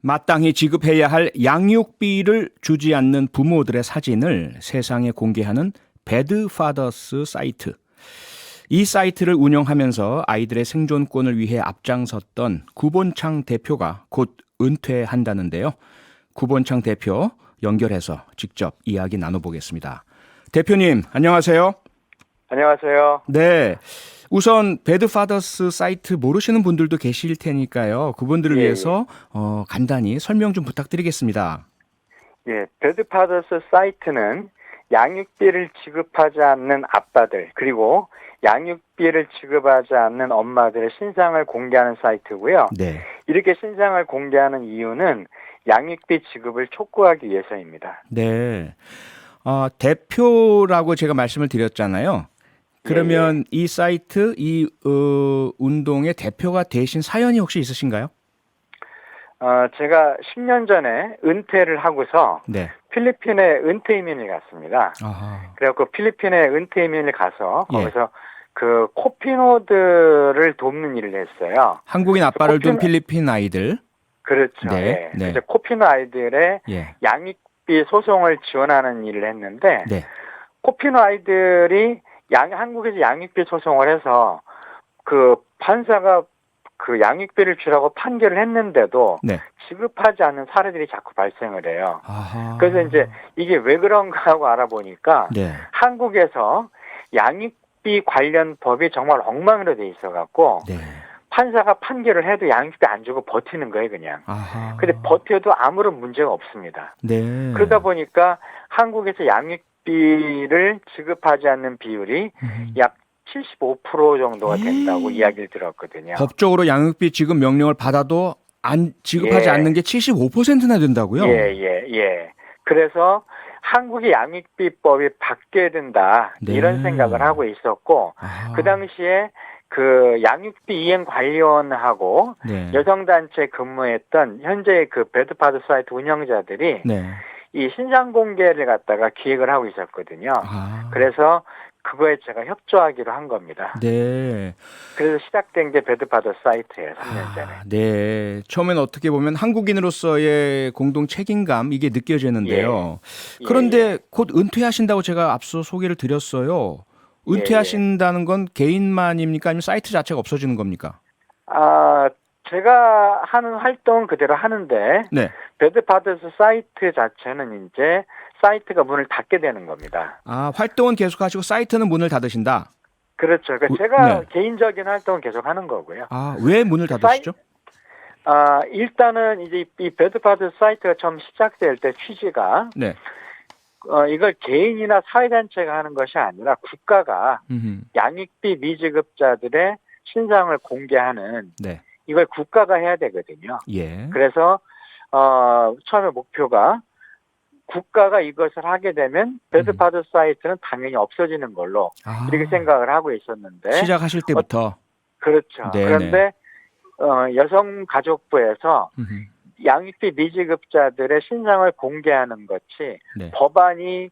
마땅히 지급해야 할 양육비를 주지 않는 부모들의 사진을 세상에 공개하는 배드파더스 사이트. 이 사이트를 운영하면서 아이들의 생존권을 위해 앞장섰던 구본창 대표가 곧 은퇴한다는데요. 구본창 대표 연결해서 직접 이야기 나눠보겠습니다. 대표님, 안녕하세요. 안녕하세요. 네. 우선 배드파더스 사이트 모르시는 분들도 계실 테니까요. 그분들을 위해서 간단히 설명 좀 부탁드리겠습니다. 예, 배드파더스 사이트는 양육비를 지급하지 않는 아빠들 그리고 양육비를 지급하지 않는 엄마들의 신상을 공개하는 사이트고요. 네. 이렇게 신상을 공개하는 이유는 양육비 지급을 촉구하기 위해서입니다. 네. 대표라고 제가 말씀을 드렸잖아요. 그러면 이 사이트, 운동의 대표가 되신 사연이 혹시 있으신가요? 제가 10년 전에 은퇴를 하고서 네. 필리핀에 은퇴 이민을 갔습니다. 아하. 그래갖고 필리핀에 은퇴 이민을 가서 예. 거기서 그 코피노들을 돕는 일을 했어요. 한국인 아빠를 둔 필리핀 아이들. 그렇죠. 네, 예. 네. 그래서 코피노 아이들의 예. 양육비 소송을 지원하는 일을 했는데 네. 코피노 아이들이 한국에서 양육비 소송을 해서 그 판사가 그 양육비를 주라고 판결을 했는데도 네. 지급하지 않는 사례들이 자꾸 발생을 해요. 아하. 그래서 이제 이게 왜 그런가 하고 알아보니까 네. 한국에서 양육비 관련 법이 정말 엉망으로 돼 있어갖고 네. 판사가 판결을 해도 양육비 안 주고 버티는 거예요, 그냥. 아하. 근데 버텨도 아무런 문제가 없습니다. 네. 그러다 보니까 한국에서 양육비를 지급하지 않는 비율이 약 75% 정도가 된다고 이야기를 들었거든요. 법적으로 양육비 지급 명령을 받아도 지급하지 예. 않는 게 75%나 된다고요? 예. 그래서 한국의 양육비법이 바뀌어야 된다. 네. 이런 생각을 하고 있었고, 아하. 그 당시에 그 양육비 이행 관리원하고 네. 여성단체에 근무했던 현재의 그 배드파더 사이트 운영자들이 네. 이 신상 공개를 갖다가 기획을 하고 있었거든요. 아. 그래서 그거에 제가 협조하기로 한 겁니다. 네. 그래서 시작된 게 배드파더 사이트예요, 3년 전에. 네. 처음엔 어떻게 보면 한국인으로서의 공동 책임감 이게 느껴지는데요. 그런데 곧 은퇴하신다고 제가 앞서 소개를 드렸어요. 은퇴하신다는 건 개인만입니까? 아니면 사이트 자체가 없어지는 겁니까? 제가 하는 활동은 그대로 하는데 네. 배드파더스 사이트 자체는 이제 사이트가 문을 닫게 되는 겁니다. 활동은 계속하시고 사이트는 문을 닫으신다. 그렇죠. 그러니까 제가 네. 개인적인 활동은 계속 하는 거고요. 왜 문을 닫으시죠? 일단은 이제 이 배드파더스 사이트가 처음 시작될 때 취지가 네. 이걸 개인이나 사회단체가 하는 것이 아니라 국가가 양육비 미지급자들의 신상을 공개하는 네. 이걸 국가가 해야 되거든요. 예. 그래서 처음에 목표가 국가가 이것을 하게 되면 배드파더 사이트는 당연히 없어지는 걸로 이렇게 생각을 하고 있었는데 시작하실 때부터 그렇죠. 네네. 그런데 여성가족부에서 양육비 미지급자들의 신상을 공개하는 것이 네. 법안이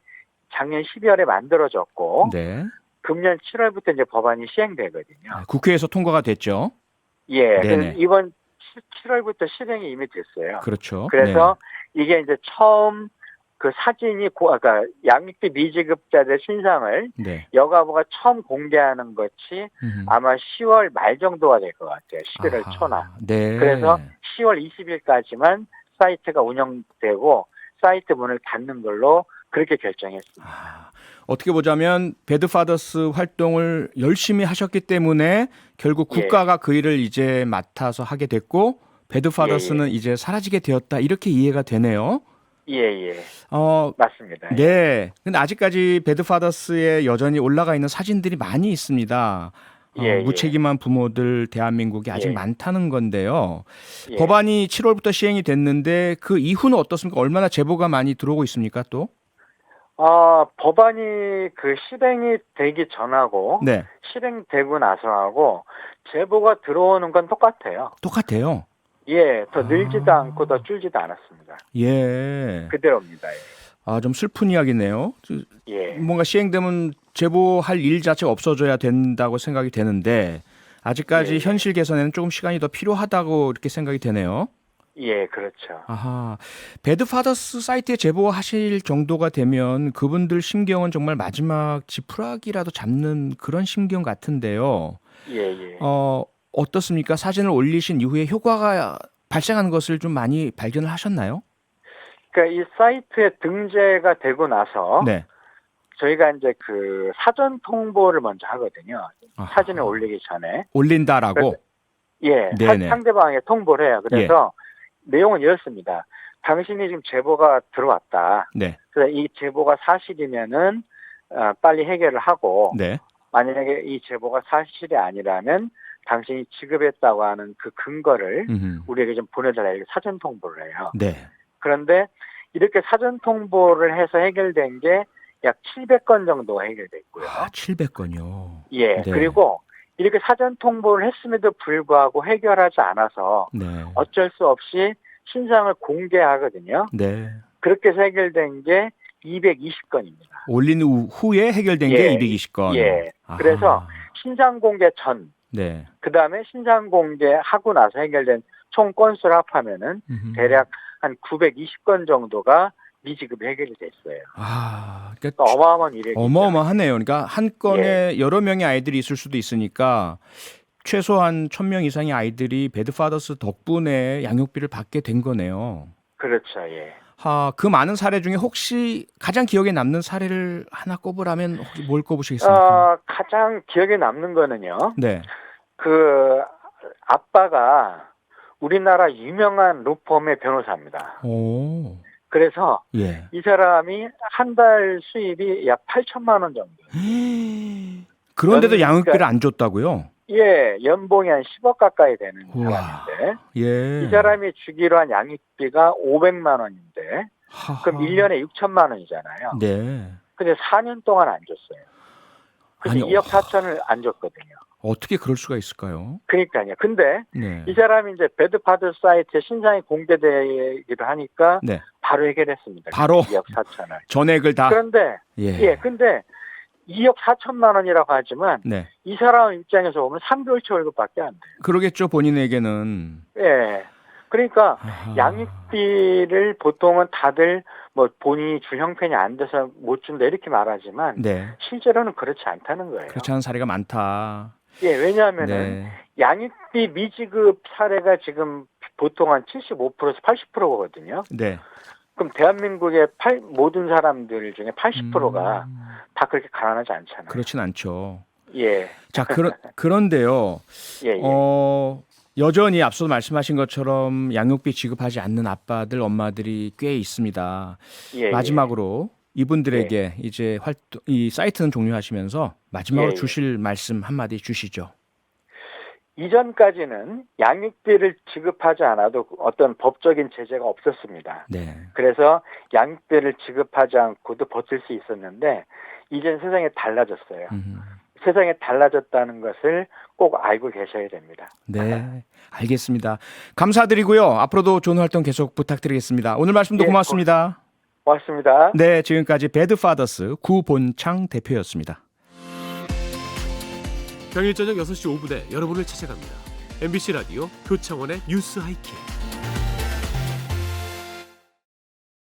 작년 12월에 만들어졌고 네. 금년 7월부터 이제 법안이 시행되거든요. 국회에서 통과가 됐죠. 예. 네네. 그래서 이번 7월부터 실행이 이미 됐어요. 그렇죠. 그래서 이게 이제 처음 그 사진이 그러니까 양육비 미지급자들의 신상을 네. 여가부가 처음 공개하는 것이 아마 10월 말 정도가 될 것 같아요. 11월 초나. 네. 그래서 10월 20일까지만 사이트가 운영되고 사이트 문을 닫는 걸로 그렇게 결정했습니다. 어떻게 보자면 배드파더스 활동을 열심히 하셨기 때문에 결국 국가가 그 일을 이제 맡아서 하게 됐고 배드파더스는 이제 사라지게 되었다. 이렇게 이해가 되네요. 예. 맞습니다. 네. 근데 아직까지 배드파더스에 여전히 올라가 있는 사진들이 많이 있습니다. 무책임한 부모들 대한민국에 아직 많다는 건데요. 법안이 7월부터 시행이 됐는데 그 이후는 어떻습니까? 얼마나 제보가 많이 들어오고 있습니까 또? 법안이 그 실행이 되기 전하고 네. 실행되고 나서하고 제보가 들어오는 건 똑같아요. 똑같아요. 더 늘지도 않고 더 줄지도 않았습니다. 예. 그대로입니다. 좀 슬픈 이야기네요. 예. 뭔가 시행되면 제보할 일 자체가 없어져야 된다고 생각이 되는데 아직까지 현실 개선에는 조금 시간이 더 필요하다고 이렇게 생각이 되네요. 예, 그렇죠. 아하. 배드파더스 사이트에 제보하실 정도가 되면 그분들 심경은 정말 마지막 지푸라기라도 잡는 그런 심경 같은데요. 예, 예. 어떻습니까? 사진을 올리신 이후에 효과가 발생한 것을 좀 많이 발견을 하셨나요? 그러니까 이 사이트에 등재가 되고 나서 네. 저희가 이제 그 사전 통보를 먼저 하거든요. 아하. 사진을 올리기 전에. 올린다라고? 예, 네네. 상대방에게 통보를 해요. 그래서 내용은 이렇습니다. 당신이 지금 제보가 들어왔다. 네. 그래서 이 제보가 사실이면은 빨리 해결을 하고 네. 만약에 이 제보가 사실이 아니라면 당신이 지급했다고 하는 그 근거를 우리에게 좀 보내달라 이렇게 사전 통보를 해요. 네. 그런데 이렇게 사전 통보를 해서 해결된 게 약 700건 정도가 해결됐고요. 700건요. 예. 네. 그리고 이렇게 사전 통보를 했음에도 불구하고 해결하지 않아서 네. 어쩔 수 없이 신상을 공개하거든요. 네. 그렇게 해서 해결된 게 220건입니다. 올린 후에 해결된 게 220건. 예. 아하. 그래서 신상 공개 전, 네. 그 다음에 신상 공개하고 나서 해결된 총 건수를 합하면은 대략 한 920건 정도가 미지급이 해결이 됐어요. 그러니까 어마어마한 일이죠. 어마어마하네요. 그러니까 한 건에 여러 명의 아이들이 있을 수도 있으니까 최소한 1,000명 이상의 아이들이 배드파더스 덕분에 양육비를 받게 된 거네요. 그렇죠. 예. 그 많은 사례 중에 혹시 가장 기억에 남는 사례를 하나 꼽으라면 혹시 뭘 꼽으시겠습니까? 가장 기억에 남는 거는요. 네. 그 아빠가 우리나라 유명한 로펌의 변호사입니다. 오. 그래서 예. 이 사람이 한 달 수입이 약 8천만 원 정도. 그런데도 양육비를 안 줬다고요? 예, 연봉이 한 10억 가까이 되는 우와. 사람인데 예. 이 사람이 주기로 한 양육비가 500만 원인데 하하. 그럼 1년에 6천만 원이잖아요. 네. 근데 4년 동안 안 줬어요. 그래서 아니, 2억 4천을 안 줬거든요. 어떻게 그럴 수가 있을까요? 그러니까요. 근데 네. 이 사람이 이제 배드파더 사이트에 신상이 공개되기도 하니까 네. 바로 해결했습니다. 바로 2억 4천을. 전액을 다. 그런데 근데 2억 4천만 원이라고 하지만 네. 이 사람 입장에서 보면 3개월치 월급밖에 안 돼요. 그러겠죠, 본인에게는. 예. 그러니까 아하. 양육비를 보통은 다들 뭐 본인이 줄 형편이 안 돼서 못 준다 이렇게 말하지만 네. 실제로는 그렇지 않다는 거예요. 그렇지 않은 사례가 많다. 예, 왜냐하면은 네. 양육비 미지급 사례가 지금 보통 한 75%에서 80%거든요. 네. 그럼 대한민국의 모든 사람들 중에 80%가 다 그렇게 가난하지 않잖아요. 그렇진 않죠. 예. 자, 그런데요. 예. 여전히 앞서 말씀하신 것처럼 양육비 지급하지 않는 아빠들, 엄마들이 꽤 있습니다. 예. 마지막으로 이분들에게 이제 이 사이트는 종료하시면서 마지막으로 주실 말씀 한마디 주시죠. 이전까지는 양육비를 지급하지 않아도 어떤 법적인 제재가 없었습니다. 네. 그래서 양육비를 지급하지 않고도 버틸 수 있었는데 이제는 세상이 달라졌어요. 세상이 달라졌다는 것을 꼭 알고 계셔야 됩니다. 네, 알겠습니다. 감사드리고요. 앞으로도 좋은 활동 계속 부탁드리겠습니다. 오늘 말씀도 고맙습니다. 고맙습니다. 네, 지금까지 배드파더스 구본창 대표였습니다. 평일 저녁 6시 5분에 여러분을 찾아갑니다. MBC 라디오 표창원의 뉴스 하이킥.